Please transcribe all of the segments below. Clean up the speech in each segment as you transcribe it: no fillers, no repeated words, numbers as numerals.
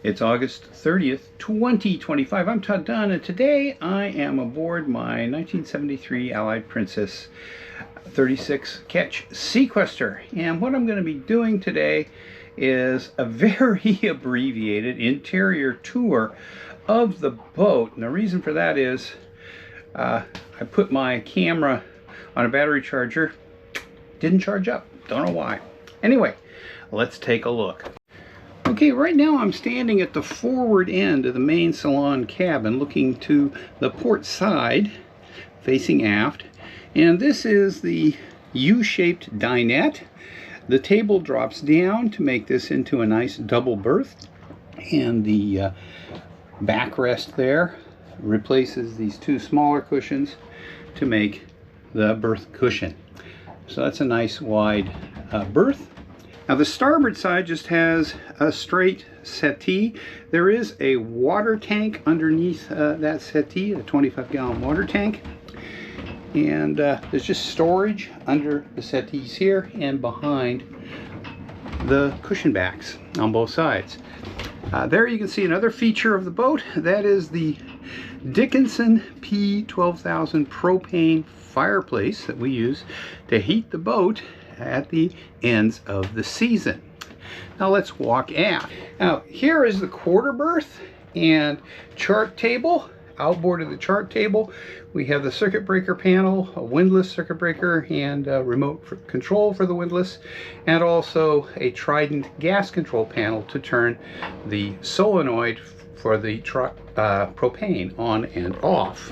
It's August 30th, 2025. I'm Todd Dunn, and today I am aboard my 1973 Allied Princess 36 Ketch Seaquestor. And what I'm going to be doing today is a very abbreviated interior tour of the boat. And the reason for that is I put my camera on a battery charger. Didn't charge up. Don't know why. Anyway, let's take a look. Okay, right now I'm standing at the forward end of the main salon cabin looking to the port side facing aft, and this is the U-shaped dinette. The table drops down to make this into a nice double berth, and the backrest there replaces these two smaller cushions to make the berth cushion. So that's a nice wide berth. Now the starboard side just has a straight settee. There is a water tank underneath that settee, a 25-gallon water tank. And there's just storage under the settees here and behind the cushion backs on both sides. There you can see another feature of the boat. That is the Dickinson P12000 propane fireplace that we use to heat the boat at the ends of the season. Now let's walk aft. Now here is the quarter berth and chart table. Outboard of the chart table we have the circuit breaker panel, a windlass circuit breaker, and a remote control for the windlass, and also a Trident gas control panel to turn the solenoid for the propane on and off.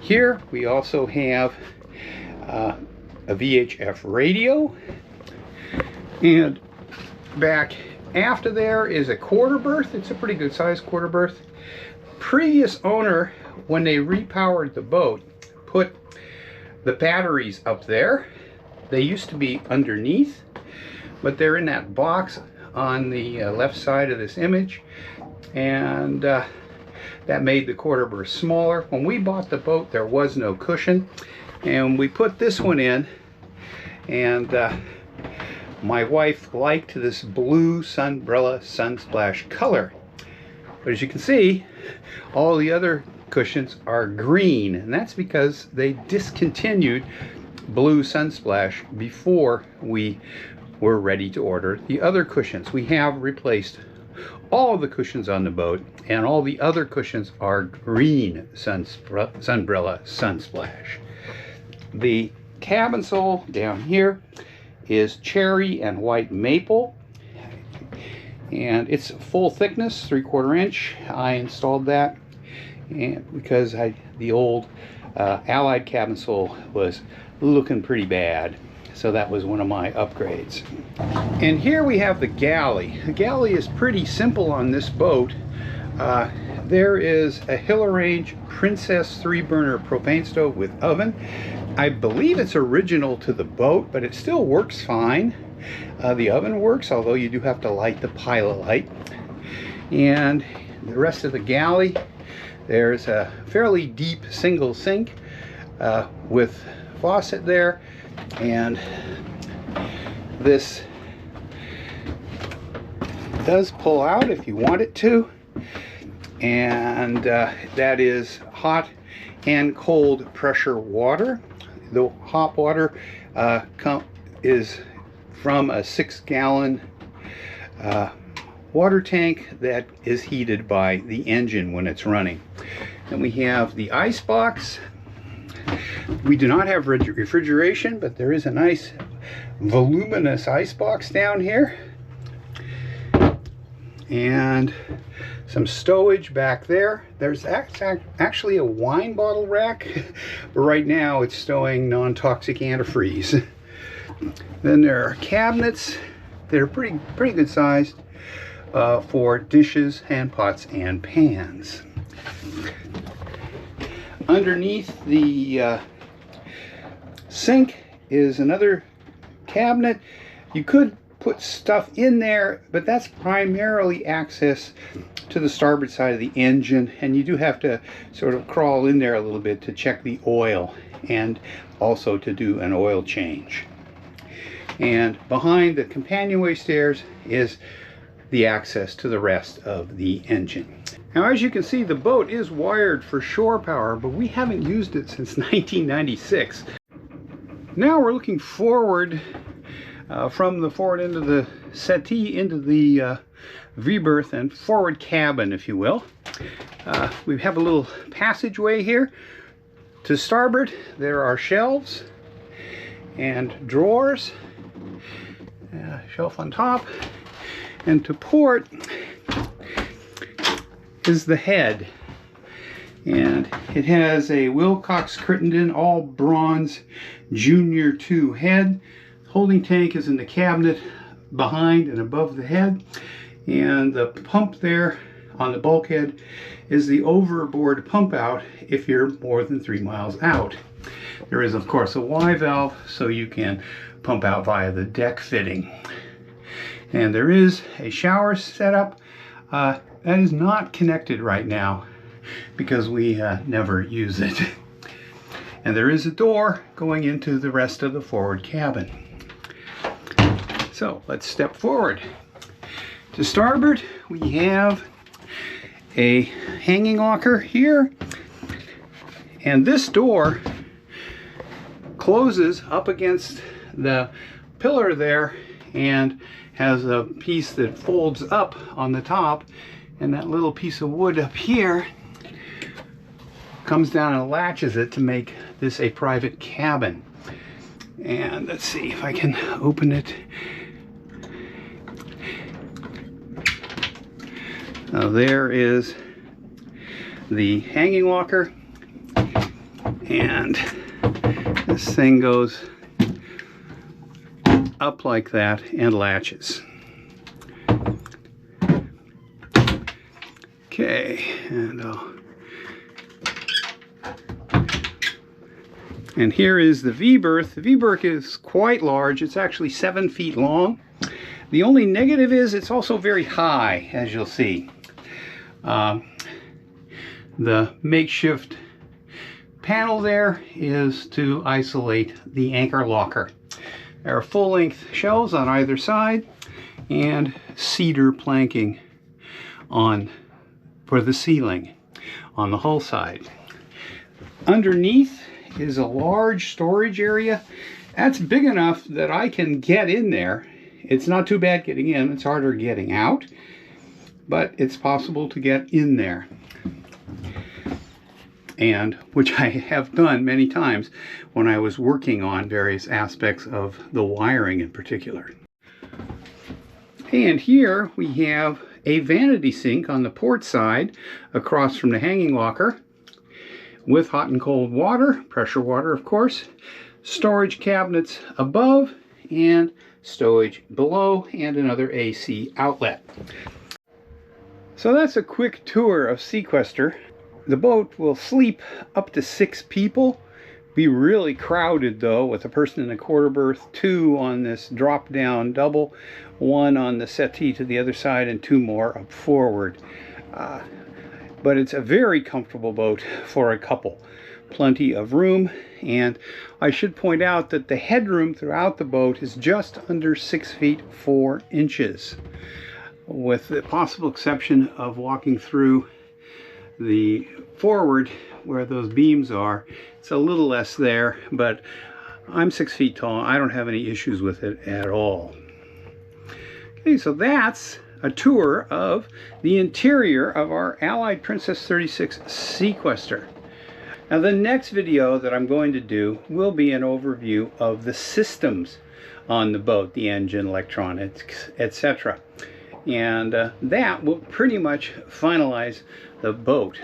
Here we also have a VHF radio, and back after there is a quarter berth. It's a pretty good sized quarter berth. Previous owner, when they repowered the boat, put the batteries up there. They used to be underneath, but they're in that box on the left side of this image, and that made the quarter berth smaller. When we bought the boat, there was no cushion, and we put this one in, and my wife liked this blue Sunbrella Sunsplash color. But as you can see, all the other cushions are green, and that's because they discontinued blue Sunsplash before we were ready to order the other cushions. We have replaced all the cushions on the boat, and all the other cushions are green Sunbrella Sunsplash. The cabin sole down here is cherry and white maple, and it's full thickness, 3/4 inch. I installed that and because the old Allied cabin sole was looking pretty bad, so that was one of my upgrades. And here we have the galley. The galley is pretty simple on this boat. There is a Hillerange Princess 3-burner propane stove with oven. I believe it's original to the boat, but it still works fine. The oven works, although you do have to light the pilot light. And the rest of the galley, there's a fairly deep single sink with faucet there, and this does pull out if you want it to, and that is hot and cold pressure water. The hot water is from a 6-gallon water tank that is heated by the engine when it's running. Then we have the ice box. We do not have refrigeration, but there is a nice voluminous ice box down here, and some stowage back there. There's actually a wine bottle rack, but right now it's stowing non-toxic antifreeze. Then there are cabinets. They're pretty good sized for dishes and pots and pans. Underneath the sink is another cabinet. You could put stuff in there, but that's primarily access to the starboard side of the engine, and you do have to sort of crawl in there a little bit to check the oil and also to do an oil change. And behind the companionway stairs is the access to the rest of the engine. Now, as you can see, the boat is wired for shore power, but we haven't used it since 1996. Now we're looking forward from the forward end of the settee into the V-berth and forward cabin, if you will. We have a little passageway here. To starboard, there are shelves and drawers, shelf on top, and to port is the head, and it has a Wilcox Crittenden all bronze Junior 2 head. Holding tank is in the cabinet behind and above the head, and the pump there on the bulkhead is the overboard pump out if you're more than 3 miles out. There is, of course, a Y valve so you can pump out via the deck fitting. And there is a shower setup that is not connected right now because we never use it. And there is a door going into the rest of the forward cabin. So let's step forward. To starboard, we have a hanging locker here, and this door closes up against the pillar there and has a piece that folds up on the top, and that little piece of wood up here comes down and latches it to make this a private cabin. And let's see if I can open it. Now there is the hanging locker, and this thing goes up like that and latches. Okay, and here is the V-berth. The V-berth is quite large. It's actually 7 feet long. The only negative is it's also very high, as you'll see. The makeshift panel there is to isolate the anchor locker. There are full-length shelves on either side and cedar planking for the ceiling on the hull side. Underneath is a large storage area. That's big enough that I can get in there. It's not too bad getting in, it's harder getting out, but it's possible to get in there. And which I have done many times when I was working on various aspects of the wiring in particular. And here we have a vanity sink on the port side across from the hanging locker with hot and cold water, pressure water of course, storage cabinets above and stowage below, and another AC outlet. So that's a quick tour of Seaquestor. The boat will sleep up to 6 people. Be really crowded though, with a person in a quarter berth, 2 on this drop down double, 1 on the settee to the other side, and 2 more up forward. But it's a very comfortable boat for a couple. Plenty of room, and I should point out that the headroom throughout the boat is just under 6 feet 4 inches, with the possible exception of walking through the forward where those beams are. It's a little less there, but I'm 6 feet tall. I don't have any issues with it at all. Okay, so that's a tour of the interior of our Allied Princess 36 Seaquestor. Now the next video that I'm going to do will be an overview of the systems on the boat, the engine, electronics, etc. And that will pretty much finalize the boat.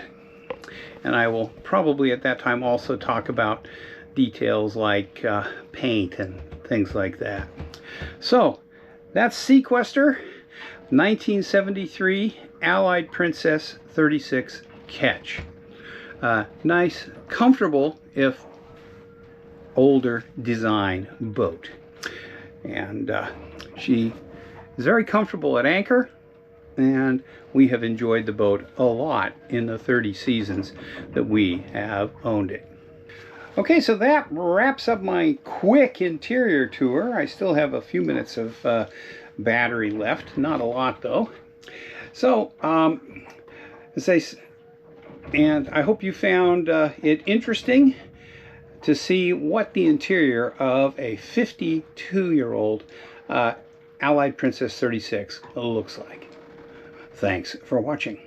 And I will probably at that time also talk about details like paint and things like that. So that's Seaquestor 1973 Allied Princess 36 Ketch. Nice, comfortable, if older design boat. And she is very comfortable at anchor, and we have enjoyed the boat a lot in the 30 seasons that we have owned it. Okay, so that wraps up my quick interior tour. I still have a few minutes of battery left. Not a lot though. So, and I hope you found it interesting to see what the interior of a 52-year-old Allied Princess 36 looks like. Thanks for watching.